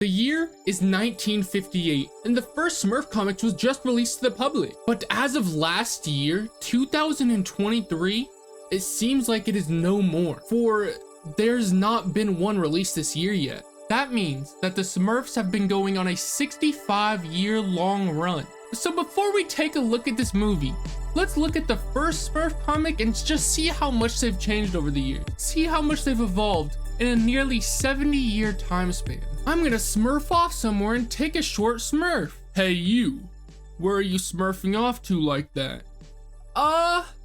The year is 1958, and the first Smurf comics was just released to the public. But as of last year, 2023, it seems like it is no more, for there's not been one released this year yet. That means that the Smurfs have been going on a 65-year-long run. So before we take a look at this movie, let's look at the first Smurf comic and just see how much they've changed over the years. See how much they've evolved in a nearly 70-year time span. I'm gonna smurf off somewhere and take a short smurf. Hey you, where are you smurfing off to like that?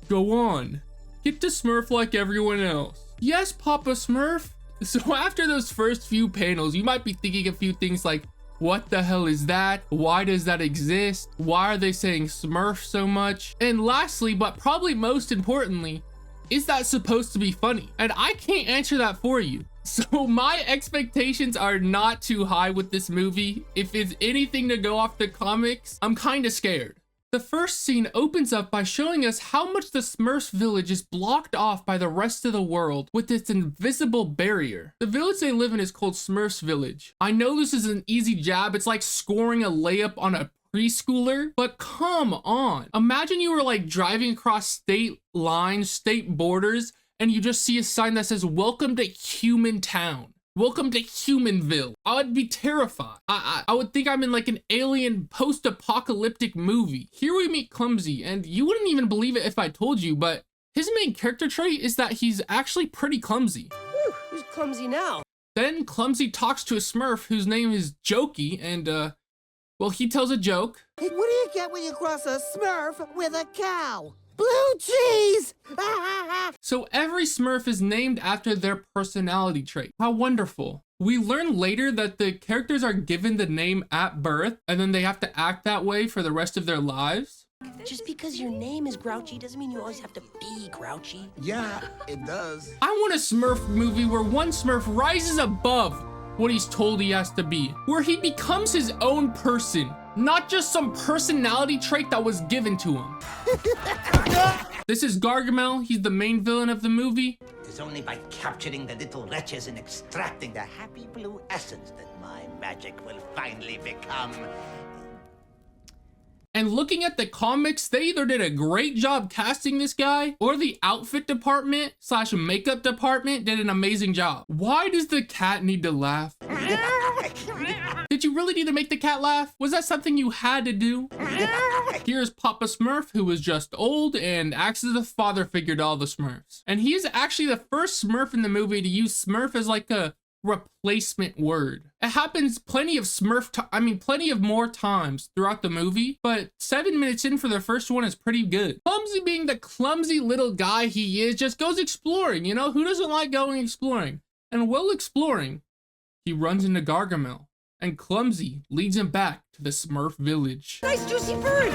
Go on. Get to smurf like everyone else. Yes, Papa Smurf. So after those first few panels, you might be thinking a few things like, what the hell is that? Why does that exist? Why are they saying Smurf so much? And lastly, but probably most importantly, is that supposed to be funny? And I can't answer that for you. So my expectations are not too high with this movie. If it's anything to go off the comics, I'm kind of scared. The first scene opens up by showing us how much the Smurfs village is blocked off by the rest of the world with its invisible barrier. The village they live in is called Smurfs Village. I know this is an easy jab. It's like scoring a layup on a preschooler, but come on. Imagine you were like driving across state lines, state borders, and you just see a sign that says, "Welcome to Human Town. Welcome to Humanville." I would be terrified. I would think I'm in like an alien post-apocalyptic movie. Here we meet Clumsy, and you wouldn't even believe it if I told you, but his main character trait is that he's actually pretty clumsy. Whew, who's clumsy now? Then Clumsy talks to a Smurf whose name is Jokey, and well, he tells a joke. Hey, what do you get when you cross a Smurf with a cow? Blue cheese! So every Smurf is named after their personality trait. How wonderful. We learn later that the characters are given the name at birth, and then they have to act that way for the rest of their lives. Just because your name is Grouchy doesn't mean you always have to be grouchy. Yeah, it does. I want a Smurf movie where one Smurf rises above what he's told he has to be, where he becomes his own person, not just some personality trait that was given to him. This is Gargamel. He's the main villain of the movie. It is only by capturing the little wretches and extracting the happy blue essence that my magic will finally become... And looking at the comics, they either did a great job casting this guy, or the outfit department / makeup department did an amazing job. Why does the cat need to laugh? Did you really need to make the cat laugh? Was that something you had to do? Here's Papa Smurf, who was just old and acts as a father figure to all the Smurfs. And he is actually the first Smurf in the movie to use Smurf as like a replacement word. It happens plenty of plenty of more times throughout the movie, but 7 minutes in for the first one is pretty good. Clumsy, being the clumsy little guy he is, just goes exploring, you know? Who doesn't like going exploring? And while exploring, he runs into Gargamel, and Clumsy leads him back to the Smurf village. Nice juicy bird!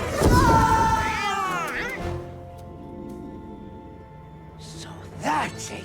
So that's it.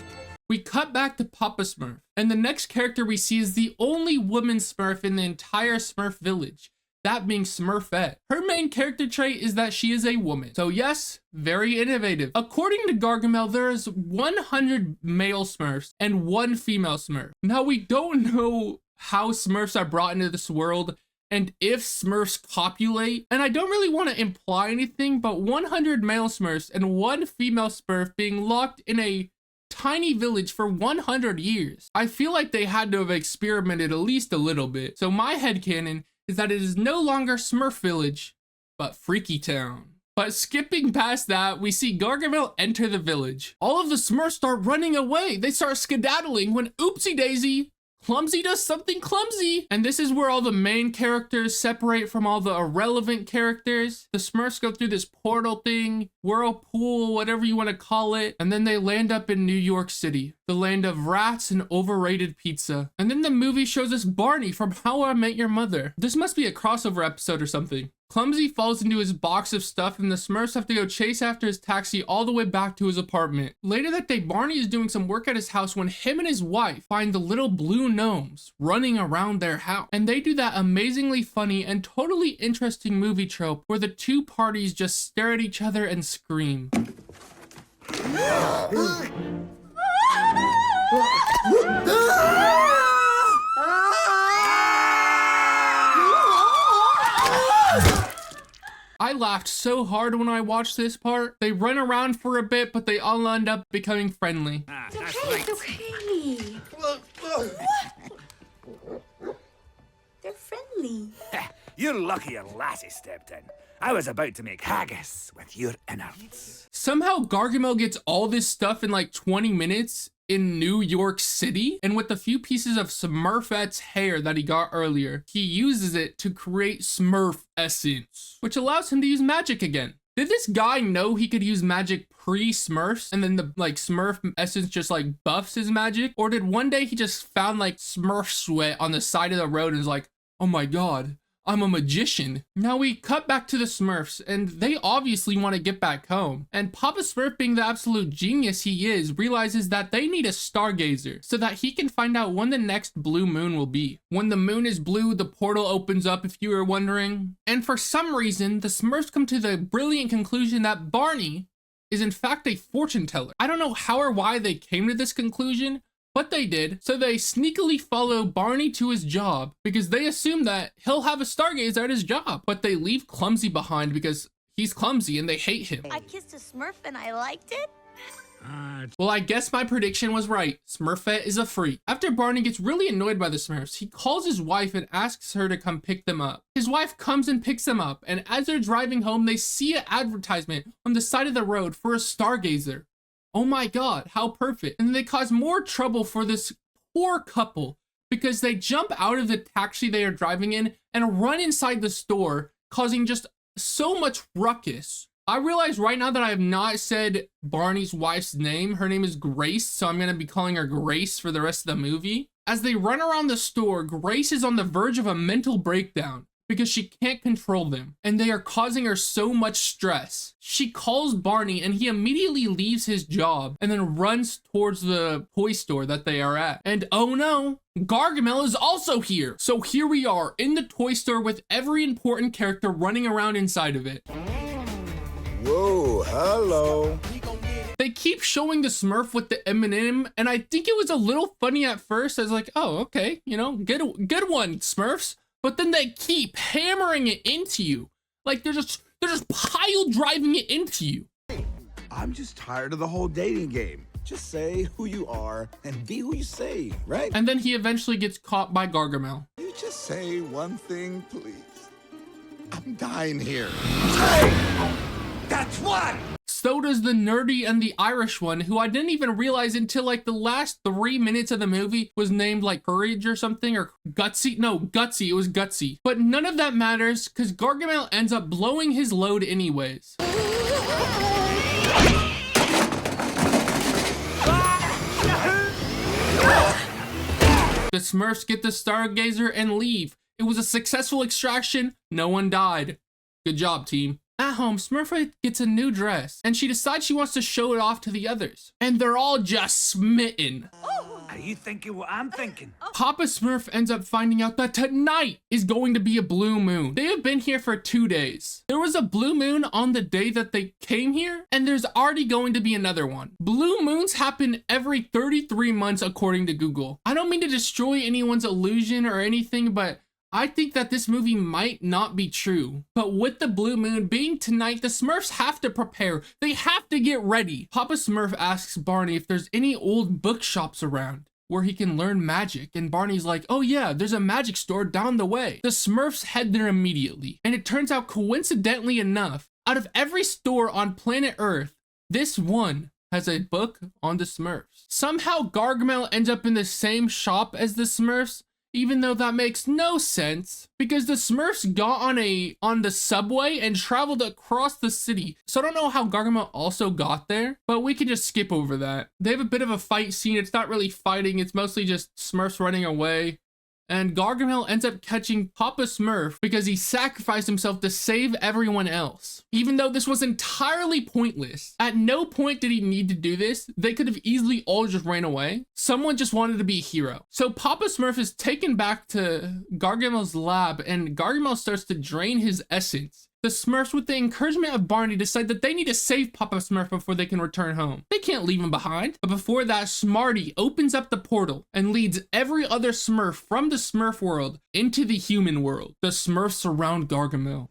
We cut back to Papa Smurf, and the next character we see is the only woman Smurf in the entire Smurf village, that being Smurfette. Her main character trait is that she is a woman. So yes, very innovative. According to Gargamel, there is 100 male Smurfs and 1 female Smurf. Now we don't know how Smurfs are brought into this world and if Smurfs copulate, and I don't really want to imply anything, but 100 male Smurfs and 1 female Smurf being locked in a tiny village for 100 years. I feel like they had to have experimented at least a little bit. So my headcanon is that it is no longer Smurf Village, but Freaky Town. But skipping past that, we see Gargamel enter the village. All of the Smurfs start running away. They start skedaddling when oopsie daisy, Clumsy does something clumsy. And this is where all the main characters separate from all the irrelevant characters. The Smurfs go through this portal thing, whirlpool, whatever you want to call it. And then they land up in New York City, the land of rats and overrated pizza. And then the movie shows us Barney from How I Met Your Mother. This must be a crossover episode or something. Clumsy falls into his box of stuff and the Smurfs have to go chase after his taxi all the way back to his apartment. Later that day, Barney is doing some work at his house when him and his wife find the little blue gnomes running around their house. And they do that amazingly funny and totally interesting movie trope where the two parties just stare at each other and scream. I laughed so hard when I watched this part. They run around for a bit, but they all end up becoming friendly. It's okay, it's okay. They're friendly. You're lucky a lassie stepped in. I was about to make haggis with your innards. Somehow Gargamel gets all this stuff in like 20 minutes in New York City, and with a few pieces of Smurfette's hair that he got earlier, he uses it to create Smurf essence, which allows him to use magic again. Did this guy know he could use magic pre-Smurfs and then the like Smurf essence just like buffs his magic? Or did one day he just found like Smurf sweat on the side of the road and was like, oh my god, I'm a magician. Now we cut back to the Smurfs, and they obviously want to get back home. And Papa Smurf, being the absolute genius he is, realizes that they need a stargazer so that he can find out when the next blue moon will be. When the moon is blue, the portal opens up, if you were wondering. And for some reason, the Smurfs come to the brilliant conclusion that Barney is in fact a fortune teller. I don't know how or why they came to this conclusion, but they did. So they sneakily follow Barney to his job because they assume that he'll have a stargazer at his job. But they leave Clumsy behind because he's clumsy and they hate him. I kissed a Smurf and I liked it. Well, I guess my prediction was right. Smurfette is a freak. After Barney gets really annoyed by the Smurfs, he calls his wife and asks her to come pick them up. His wife comes and picks them up, and as they're driving home, they see an advertisement on the side of the road for a stargazer. Oh my god, how perfect. And they cause more trouble for this poor couple because they jump out of the taxi they are driving in and run inside the store, causing just so much ruckus. I realize right now that I have not said Barney's wife's name. Her name is Grace, so I'm going to be calling her Grace for the rest of the movie. As they run around the store, Grace is on the verge of a mental breakdown because she can't control them, and they are causing her so much stress. She calls Barney, and he immediately leaves his job and then runs towards the toy store that they are at. And oh no, Gargamel is also here. So here we are in the toy store with every important character running around inside of it. Whoa, hello. They keep showing the Smurf with the M&M, and I think it was a little funny at first. I was like, oh, okay, you know, good one, Smurfs. But then they keep hammering it into you. Like they're just pile driving it into you. I'm just tired of the whole dating game. Just say who you are and be who you say, right? And then he eventually gets caught by Gargamel. You just say one thing, please. I'm dying here. That's one! So does the nerdy and the Irish one, who I didn't even realize until like the last 3 minutes of the movie was named like Courage or something, or Gutsy. No, Gutsy, it was Gutsy. But none of that matters because Gargamel ends up blowing his load anyways. The Smurfs get the stargazer and leave. It was a successful extraction. No one died. Good job, team. At home, Smurfette gets a new dress, and she decides she wants to show it off to the others. And they're all just smitten. Are you thinking what I'm thinking? Papa Smurf ends up finding out that tonight is going to be a blue moon. They have been here for 2 days. There was a blue moon on the day that they came here, and there's already going to be another one. Blue moons happen every 33 months according to Google. I don't mean to destroy anyone's illusion or anything, but I think that this movie might not be true. But with the blue moon being tonight, the Smurfs have to prepare. They have to get ready. Papa Smurf asks Barney if there's any old bookshops around where he can learn magic. And Barney's like, oh yeah, there's a magic store down the way. The Smurfs head there immediately. And it turns out, coincidentally enough, out of every store on planet Earth, this one has a book on the Smurfs. Somehow Gargamel ends up in the same shop as the Smurfs, even though that makes no sense because the Smurfs got on the subway and traveled across the city. So I don't know how Gargamel also got there, but we can just skip over that. They have a bit of a fight scene. It's not really fighting. It's mostly just Smurfs running away. And Gargamel ends up catching Papa Smurf because he sacrificed himself to save everyone else. Even though this was entirely pointless. At no point did he need to do this. They could have easily all just ran away. Someone just wanted to be a hero. So Papa Smurf is taken back to Gargamel's lab, and Gargamel starts to drain his essence. The Smurfs, with the encouragement of Barney, decide that they need to save Papa Smurf before they can return home. They can't leave him behind. But before that, Smarty opens up the portal and leads every other Smurf from the Smurf world into the human world. The Smurfs surround Gargamel.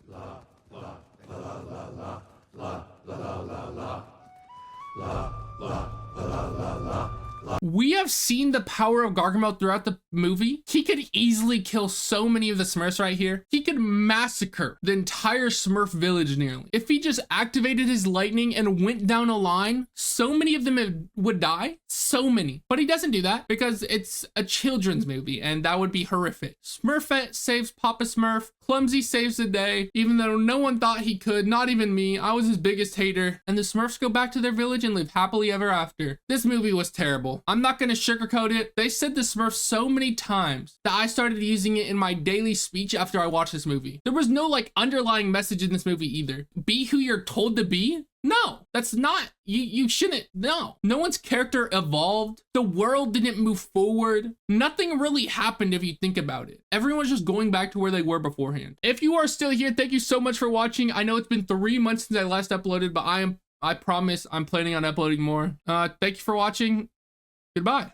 We have seen the power of Gargamel throughout the movie. He could easily kill so many of the Smurfs right here. He could massacre the entire Smurf village nearly. If he just activated his lightning and went down a line, so many of them would die. So many. But he doesn't do that because it's a children's movie and that would be horrific. Smurfette saves Papa Smurf. Clumsy saves the day, even though no one thought he could, not even me. I was his biggest hater. And the Smurfs go back to their village and live happily ever after. This movie was terrible. I'm not gonna sugarcoat it. They said the Smurfs so many times that I started using it in my daily speech after I watched this movie. There was no like underlying message in this movie either. Be who you're told to be? No, that's not, you shouldn't, no. No one's character evolved. The world didn't move forward. Nothing really happened if you think about it. Everyone's just going back to where they were beforehand. If you are still here, thank you so much for watching. I know it's been 3 months since I last uploaded, but I promise I'm planning on uploading more. Thank you for watching. Goodbye.